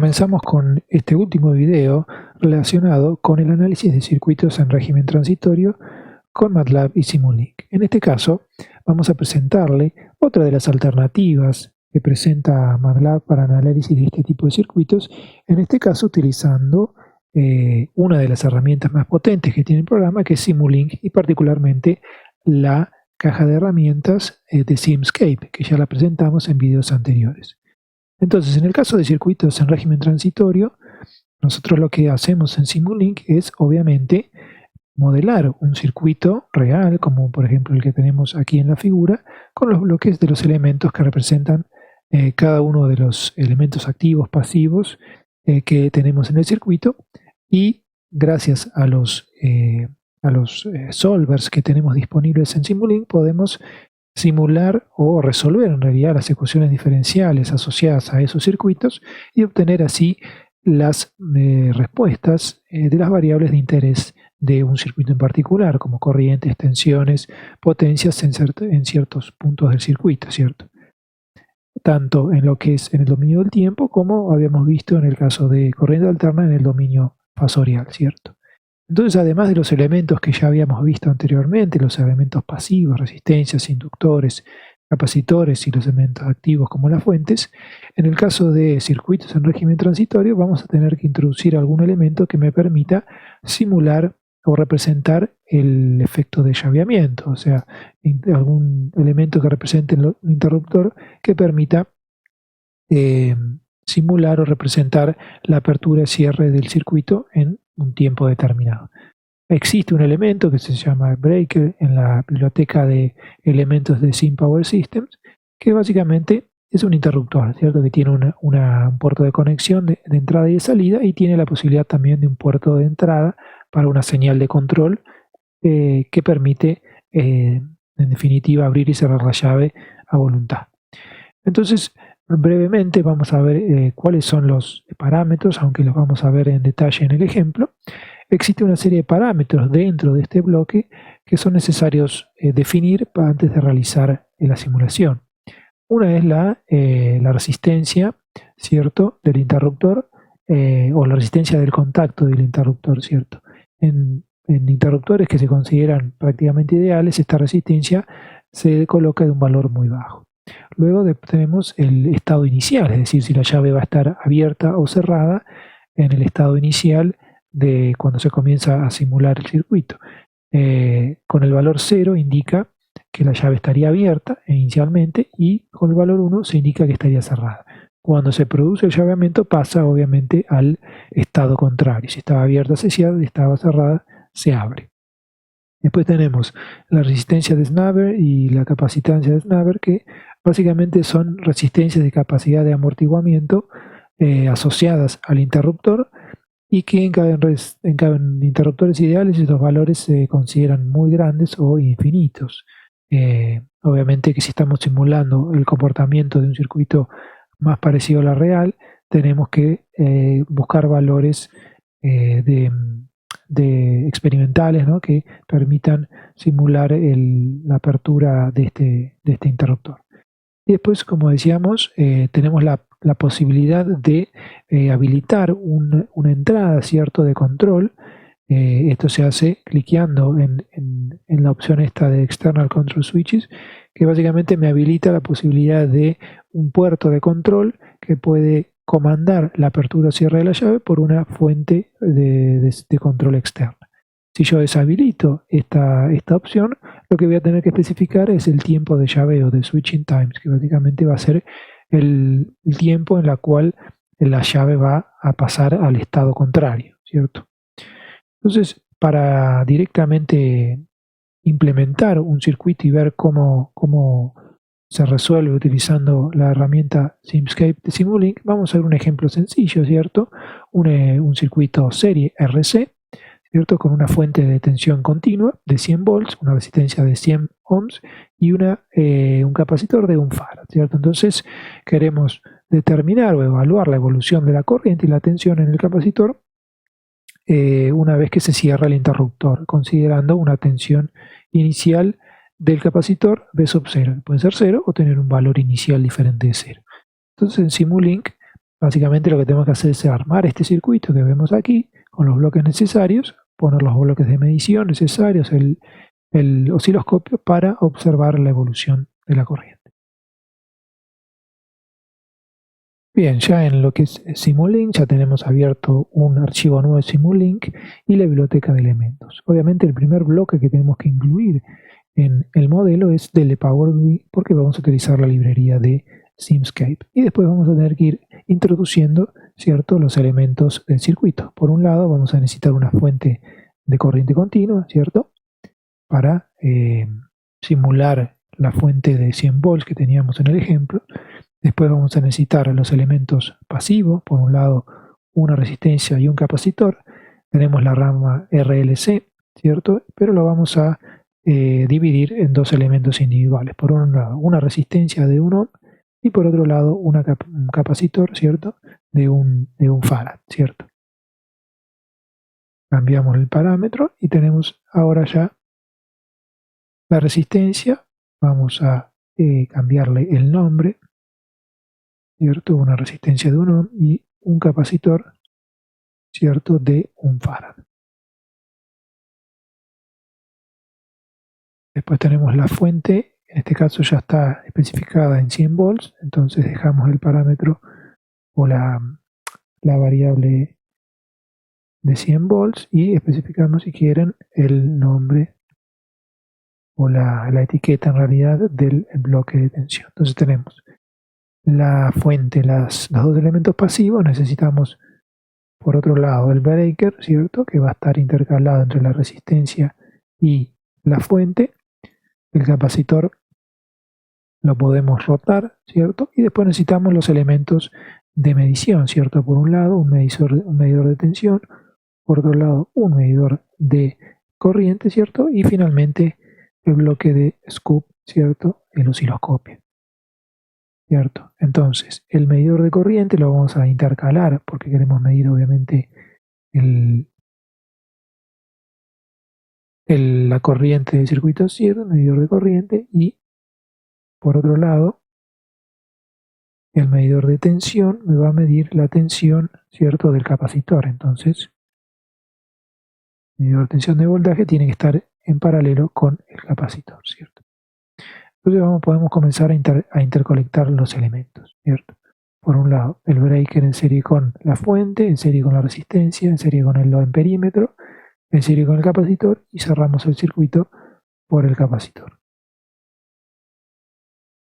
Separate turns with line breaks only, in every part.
comenzamos con este último video relacionado con el análisis de circuitos en régimen transitorio con MATLAB y Simulink. En este caso vamos a presentarle otra de las alternativas que presenta MATLAB para análisis de este tipo de circuitos, en este caso utilizando una de las herramientas más potentes que tiene el programa, que es Simulink, y particularmente la caja de herramientas de Simscape, que ya la presentamos en videos anteriores. Entonces, en el caso de circuitos en régimen transitorio, nosotros lo que hacemos en Simulink es, obviamente, modelar un circuito real, como por ejemplo el que tenemos aquí en la figura, con los bloques de los elementos que representan cada uno de los elementos activos, pasivos que tenemos en el circuito, y gracias a los solvers que tenemos disponibles en Simulink podemos simular o resolver en realidad las ecuaciones diferenciales asociadas a esos circuitos y obtener así las respuestas de las variables de interés de un circuito en particular, como corrientes, tensiones, potencias en ciertos puntos del circuito, ¿cierto? Tanto en lo que es en el dominio del tiempo, como habíamos visto en el caso de corriente alterna en el dominio fasorial, ¿cierto? Entonces, además de los elementos que ya habíamos visto anteriormente, los elementos pasivos, resistencias, inductores, capacitores y los elementos activos como las fuentes, en el caso de circuitos en régimen transitorio vamos a tener que introducir algún elemento que me permita simular o representar el efecto de llaveamiento, o sea, algún elemento que represente el interruptor que permita simular o representar la apertura y cierre del circuito en un tiempo determinado. Existe un elemento que se llama breaker en la biblioteca de elementos de SimPower Systems, que básicamente es un interruptor, ¿cierto? Que tiene un puerto de conexión de entrada y de salida, y tiene la posibilidad también de un puerto de entrada para una señal de control que permite, en definitiva, abrir y cerrar la llave a voluntad. Entonces, brevemente vamos a ver cuáles son los parámetros, aunque los vamos a ver en detalle en el ejemplo. Existe una serie de parámetros dentro de este bloque que son necesarios definir antes de realizar la simulación. Una es la resistencia, ¿cierto?, del interruptor, o la resistencia del contacto del interruptor, ¿cierto? En interruptores que se consideran prácticamente ideales, esta resistencia se coloca de un valor muy bajo. Luego tenemos el estado inicial, es decir, si la llave va a estar abierta o cerrada en el estado inicial de cuando se comienza a simular el circuito. Con el valor 0 indica que la llave estaría abierta inicialmente, y con el valor 1 se indica que estaría cerrada. Cuando se produce el llaveamiento pasa obviamente al estado contrario. Si estaba abierta se cierra, si estaba cerrada se abre. Después tenemos la resistencia de Snaber y la capacitancia de Snaber, que básicamente son resistencias de capacidad de amortiguamiento asociadas al interruptor, y que en interruptores ideales estos valores se consideran muy grandes o infinitos. Obviamente que si estamos simulando el comportamiento de un circuito más parecido a la real, tenemos que buscar valores de experimentales, ¿no?, que permitan simular la apertura de este interruptor. Y después, como decíamos, tenemos la posibilidad de habilitar una entrada, ¿cierto?, de control. Esto se hace cliqueando en la opción esta de External Control Switches, que básicamente me habilita la posibilidad de un puerto de control que puede comandar la apertura o cierre de la llave por una fuente de control externa. Si yo deshabilito esta opción, lo que voy a tener que especificar es el tiempo de llaveo, de switching times, que básicamente va a ser el tiempo en el cual la llave va a pasar al estado contrario, ¿cierto? Entonces, para directamente implementar un circuito y ver cómo se resuelve utilizando la herramienta Simscape de Simulink, vamos a ver un ejemplo sencillo, ¿cierto? Un circuito serie RC, ¿cierto?, con una fuente de tensión continua de 100 volts, una resistencia de 100 ohms y un capacitor de 1 farad, ¿cierto? Entonces queremos determinar o evaluar la evolución de la corriente y la tensión en el capacitor una vez que se cierra el interruptor, considerando una tensión inicial del capacitor V sub 0, puede ser 0 o tener un valor inicial diferente de 0. Entonces en Simulink Básicamente lo que tenemos que hacer es armar este circuito que vemos aquí con los bloques necesarios, poner los bloques de medición necesarios, el osciloscopio para observar la evolución de la corriente. Bien, ya en lo que es Simulink ya tenemos abierto un archivo nuevo de Simulink y la biblioteca de elementos. Obviamente el primer bloque que tenemos que incluir en el modelo es DLPower porque vamos a utilizar la librería de Simscape. Y después vamos a tener que ir introduciendo, ¿cierto?, los elementos del circuito. Por un lado vamos a necesitar una fuente de corriente continua, ¿cierto?, para simular la fuente de 100 volts que teníamos en el ejemplo. Después vamos a necesitar los elementos pasivos, por un lado una resistencia y un capacitor. Tenemos la rama RLC, ¿cierto? Pero lo vamos a dividir en dos elementos individuales. Por un lado una resistencia de 1 ohm y por otro lado un capacitor, ¿cierto?, de un farad, ¿cierto? Cambiamos el parámetro y tenemos ahora ya la resistencia. Vamos a cambiarle el nombre, ¿cierto? Una resistencia de 1 ohm y un capacitor, ¿cierto?, de un farad. Después tenemos la fuente, en este caso ya está especificada en 100 volts, entonces dejamos el parámetro o la variable de 100 volts y especificamos, si quieren, el nombre o la etiqueta en realidad del bloque de tensión. Entonces tenemos la fuente, los dos elementos pasivos. Necesitamos por otro lado el breaker, ¿cierto?, que va a estar intercalado entre la resistencia y la fuente. El capacitor lo podemos rotar, ¿cierto? Y después necesitamos los elementos de medición, ¿cierto? Por un lado un medidor de tensión, por otro lado un medidor de corriente, ¿cierto? Y finalmente el bloque de scoop, ¿cierto?, el osciloscopio, ¿cierto? Entonces el medidor de corriente lo vamos a intercalar porque queremos medir obviamente la corriente del circuito cierre, el medidor de corriente, y por otro lado el medidor de tensión me va a medir la tensión, ¿cierto?, del capacitor. Entonces el medidor de tensión de voltaje tiene que estar en paralelo con el capacitor, ¿cierto? Entonces podemos comenzar a interconectar los elementos, ¿cierto? Por un lado el breaker en serie con la fuente, en serie con la resistencia, en serie con el amperímetro, en serie con el capacitor, y cerramos el circuito por el capacitor.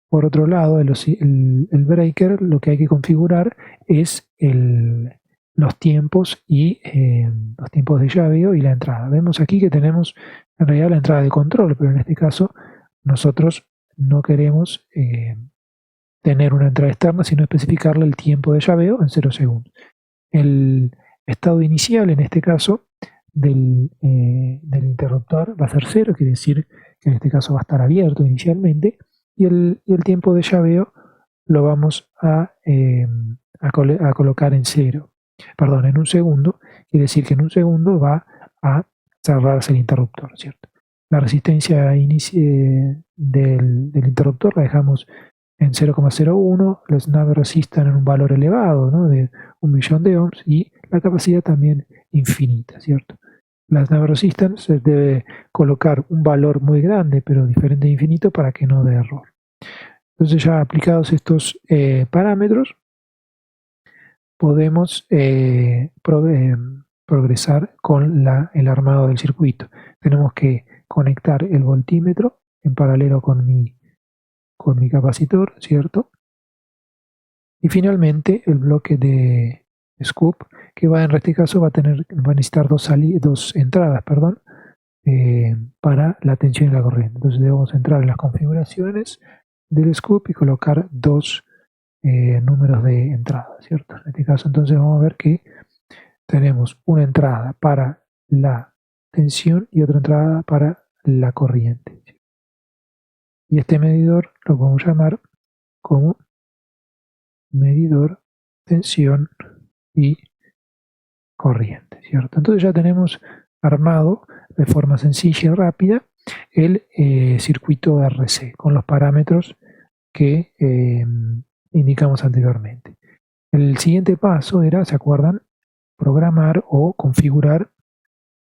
Por otro lado, el breaker, lo que hay que configurar es los tiempos y los tiempos de llaveo y la entrada. Vemos aquí que tenemos en realidad la entrada de control, pero en este caso nosotros no queremos tener una entrada externa, sino especificarle el tiempo de llaveo en 0 segundos. El estado inicial, en este caso, del interruptor va a ser 0, quiere decir que en este caso va a estar abierto inicialmente, y el tiempo de llaveo lo vamos a colocar en 0. Perdón, en 1 segundo, quiere decir que en 1 segundo va a cerrarse el interruptor, ¿cierto? La resistencia del interruptor la dejamos en 0,01, la snap resistan en un valor elevado, ¿no?, de 1.000.000 de ohms, y la capacidad también infinita, ¿cierto? La snap resistance se debe colocar un valor muy grande, pero diferente de infinito, para que no dé error. Entonces, ya aplicados estos parámetros, podemos progresar con el armado del circuito. Tenemos que conectar el voltímetro en paralelo con mi capacitor, ¿cierto? Y finalmente el bloque de scoop, que en este caso va a necesitar dos entradas, para la tensión y la corriente. Entonces debemos entrar en las configuraciones del scoop y colocar dos números de entrada, ¿cierto? En este caso entonces vamos a ver que tenemos una entrada para la tensión y otra entrada para la corriente. Y este medidor lo podemos llamar como medidor tensión y corriente, ¿cierto? Entonces ya tenemos armado de forma sencilla y rápida el circuito RC con los parámetros que indicamos anteriormente. El siguiente paso era, ¿se acuerdan? Programar o configurar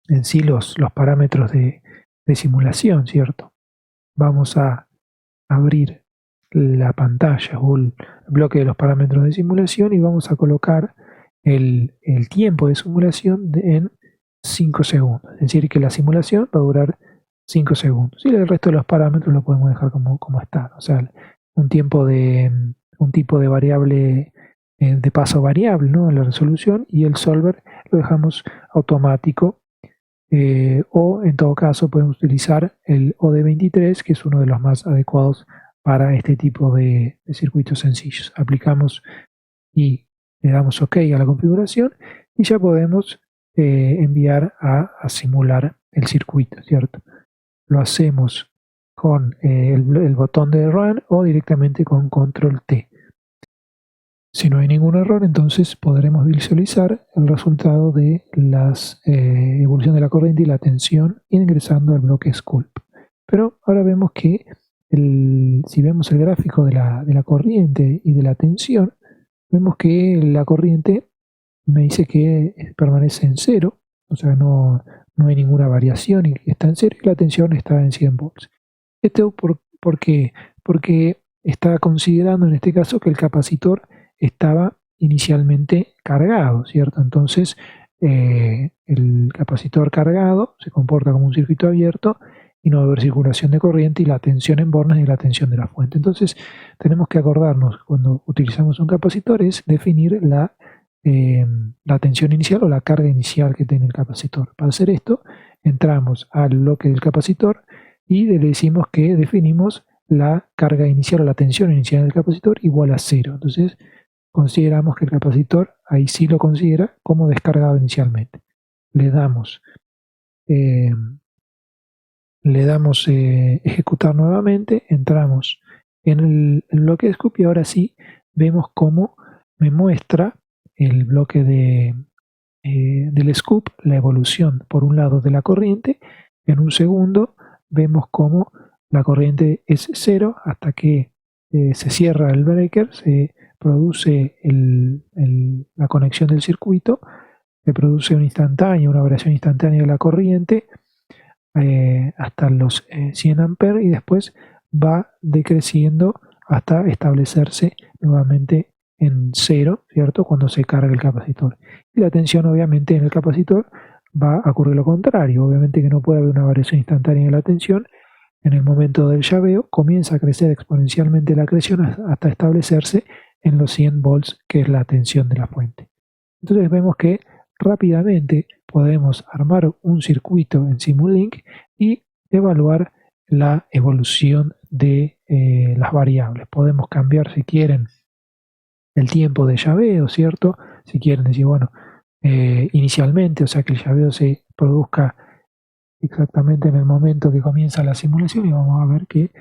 en sí los parámetros de simulación, ¿cierto? Vamos a abrir la pantalla o el bloque de los parámetros de simulación y vamos a colocar el tiempo de simulación en 5 segundos. Es decir, que la simulación va a durar 5 segundos. Y el resto de los parámetros lo podemos dejar como está. O sea, un tipo de variable de paso variable, ¿no? En la resolución, y el solver lo dejamos automático. O en todo caso podemos utilizar el OD23, que es uno de los más adecuados para este tipo de circuitos sencillos. Aplicamos y le damos OK a la configuración y ya podemos enviar a simular el circuito, ¿cierto? Lo hacemos con el botón de Run o directamente con Control T. Si no hay ningún error, entonces podremos visualizar el resultado de la evolución de la corriente y la tensión ingresando al bloque Sculpt. Pero ahora vemos que si vemos el gráfico de la corriente y de la tensión, vemos que la corriente me dice que permanece en cero, o sea, no hay ninguna variación y está en cero, y la tensión está en 100 volts. ¿Esto por qué? Porque está considerando en este caso que el capacitor estaba inicialmente cargado, ¿cierto? Entonces, el capacitor cargado se comporta como un circuito abierto y no va a haber circulación de corriente y la tensión en bornes y la tensión de la fuente. Entonces, tenemos que acordarnos cuando utilizamos un capacitor es definir la tensión inicial o la carga inicial que tiene el capacitor. Para hacer esto, entramos al bloque del capacitor y le decimos que definimos la carga inicial o la tensión inicial del capacitor igual a 0. Entonces, consideramos que el capacitor ahí sí lo considera como descargado inicialmente. Le damos ejecutar nuevamente, entramos en el bloque de scoop y ahora sí vemos cómo me muestra el bloque del scoop, la evolución por un lado de la corriente. En un segundo vemos cómo la corriente es 0 hasta que se cierra el breaker, se produce la conexión del circuito, se produce una variación instantánea de la corriente hasta los 100 amperes y después va decreciendo hasta establecerse nuevamente en 0, ¿cierto? Cuando se carga el capacitor. Y la tensión obviamente en el capacitor va a ocurrir lo contrario, obviamente que no puede haber una variación instantánea de la tensión. En el momento del llaveo comienza a crecer exponencialmente la creación hasta establecerse en los 100 volts, que es la tensión de la fuente. Entonces vemos que rápidamente podemos armar un circuito en Simulink y evaluar la evolución de las variables. Podemos cambiar, si quieren, el tiempo de llaveo, ¿cierto? Si quieren decir, bueno, inicialmente, o sea, que el llaveo se produzca exactamente en el momento que comienza la simulación, y vamos a ver que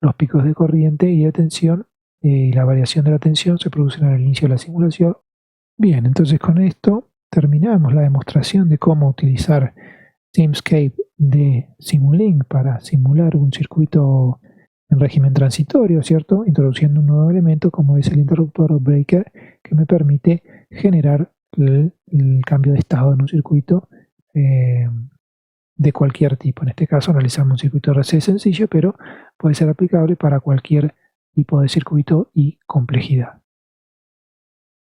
los picos de corriente y de tensión y la variación de la tensión se producen al inicio de la simulación. Bien, entonces con esto terminamos la demostración de cómo utilizar Simscape de Simulink para simular un circuito en régimen transitorio, ¿cierto? Introduciendo un nuevo elemento como es el interruptor o breaker, que me permite generar el cambio de estado en un circuito de cualquier tipo. En este caso analizamos un circuito RC sencillo, pero puede ser aplicable para cualquier tipo de circuito y complejidad.